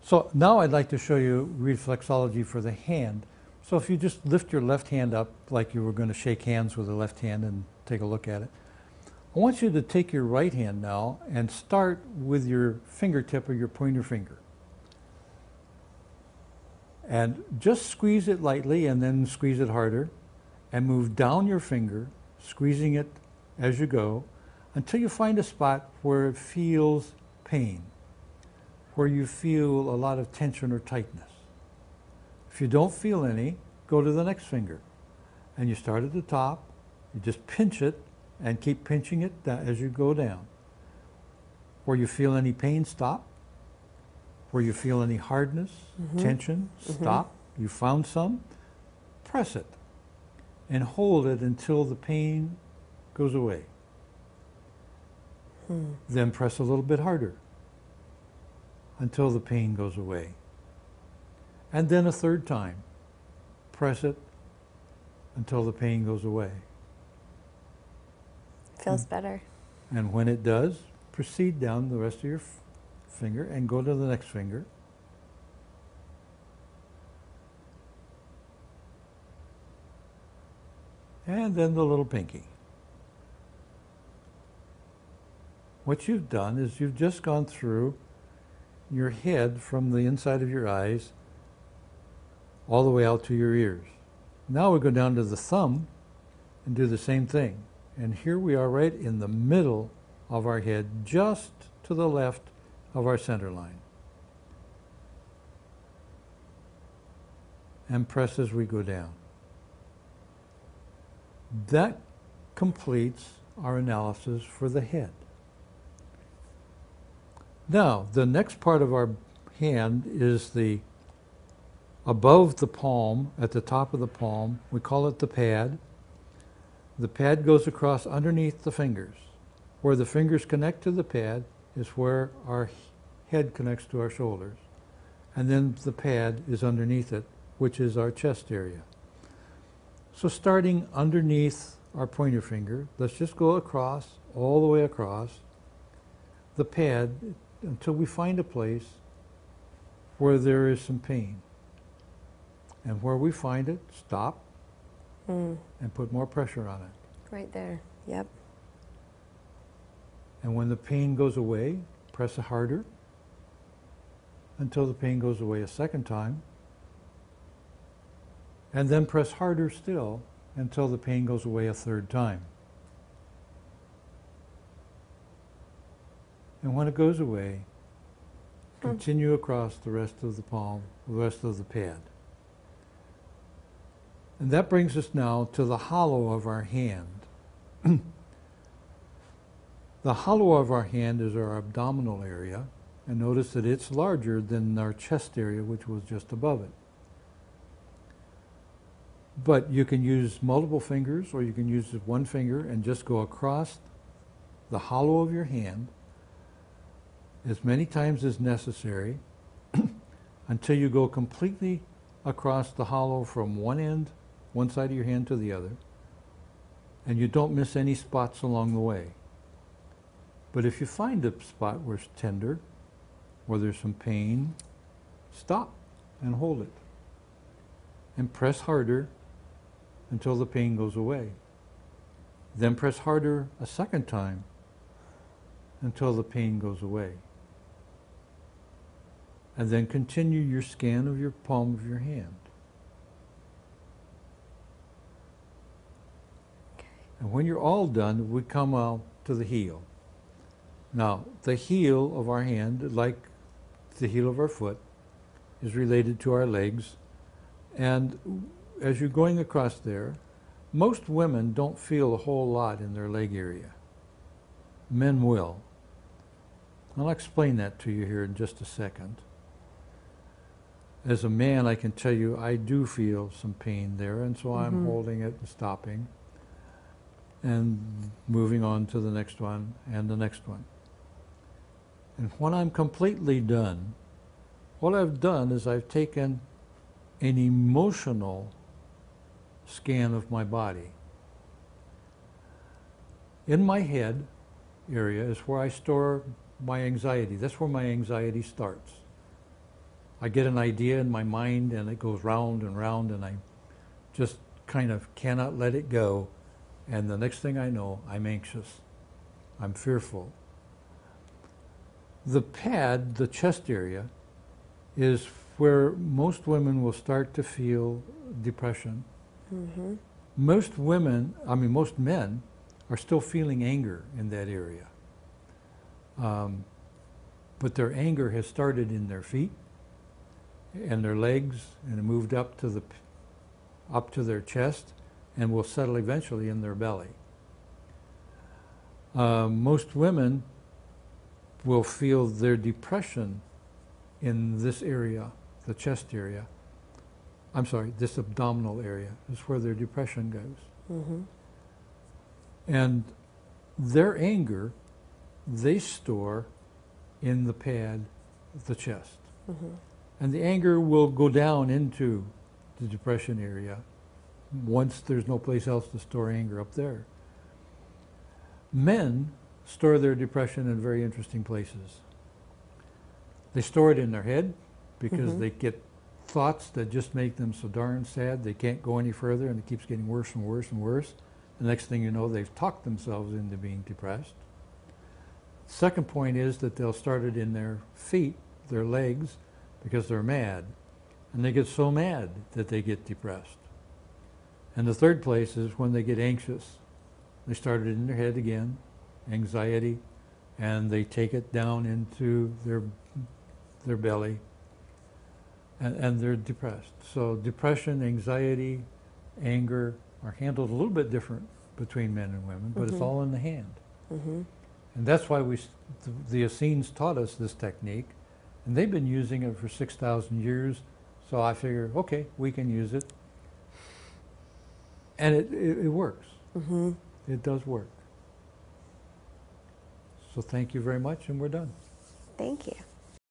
So now I'd like to show you reflexology for the hand. So if you just lift your left hand up like you were going to shake hands with the left hand and take a look at it. I want you to take your right hand now and start with your fingertip or your pointer finger. And just squeeze it lightly and then squeeze it harder and move down your finger, squeezing it as you go until you find a spot where it feels pain, where you feel a lot of tension or tightness. If you don't feel any, go to the next finger. And you start at the top, you just pinch it and keep pinching it as you go down. Where you feel any pain, stop. Where you feel any hardness, tension, stop. You found some, press it and hold it until the pain goes away. Then press a little bit harder until the pain goes away. And then a third time, press it until the pain goes away. Feels better. And when it does, proceed down the rest of your finger and go to the next finger. And then the little pinky. What you've done is you've just gone through your head from the inside of your eyes all the way out to your ears. Now we go down to the thumb and do the same thing. And here we are right in the middle of our head, just to the left of our center line. And press as we go down. That completes our analysis for the head. Now, the next part of our hand is above the palm, at the top of the palm. We call it the pad. The pad goes across underneath the fingers. Where the fingers connect to the pad is where our head connects to our shoulders. And then the pad is underneath it, which is our chest area. So starting underneath our pointer finger, let's just go across, all the way across the pad until we find a place where there is some pain. And where we find it, stop and put more pressure on it. Right there, yep. And when the pain goes away, press it harder until the pain goes away a second time. And then press harder still until the pain goes away a third time. And when it goes away, continue across the rest of the palm, the rest of the pad. And that brings us now to the hollow of our hand. The hollow of our hand is our abdominal area, and notice that it's larger than our chest area, which was just above it. But you can use multiple fingers, or you can use one finger and just go across the hollow of your hand as many times as necessary until you go completely across the hollow from one side of your hand to the other, and you don't miss any spots along the way. But if you find a spot where it's tender, where there's some pain, stop and hold it. And press harder until the pain goes away. Then press harder a second time until the pain goes away. And then continue your scan of your palm of your hand. Okay. And when you're all done, we come out to the heel. Now, the heel of our hand, like the heel of our foot, is related to our legs. And as you're going across there, most women don't feel a whole lot in their leg area. Men will. I'll explain that to you here in just a second. As a man, I can tell you I do feel some pain there, and so I'm holding it and stopping and moving on to the next one and the next one. And when I'm completely done, what I've done is I've taken an emotional scan of my body. In my head area is where I store my anxiety. That's where my anxiety starts. I get an idea in my mind and it goes round and round and I just kind of cannot let it go. And the next thing I know, I'm anxious. I'm fearful. The pad, the chest area, is where most women will start to feel depression. Mm-hmm. Most men are still feeling anger in that area. But their anger has started in their feet and their legs and it moved up to their chest and will settle eventually in their belly. Most women will feel their depression in this area, the chest area. I'm sorry, this abdominal area is where their depression goes. Mm-hmm. And their anger, they store in the pad, the chest. Mm-hmm. And the anger will go down into the depression area once there's no place else to store anger up there. Men store their depression in very interesting places. They store it in their head because they get thoughts that just make them so darn sad they can't go any further and it keeps getting worse and worse and worse. The next thing you know, they've talked themselves into being depressed. Second point is that they'll start it in their feet, their legs, because they're mad. And they get so mad that they get depressed. And the third place is when they get anxious. They start it in their head again, anxiety, and they take it down into their belly, and they're depressed. So depression, anxiety, anger are handled a little bit different between men and women, but it's all in the hand. Mm-hmm. And that's why the Essenes taught us this technique, and they've been using it for 6,000 years, so I figured, okay, we can use it. And it works. Mm-hmm. It does work. So thank you very much, and we're done. Thank you.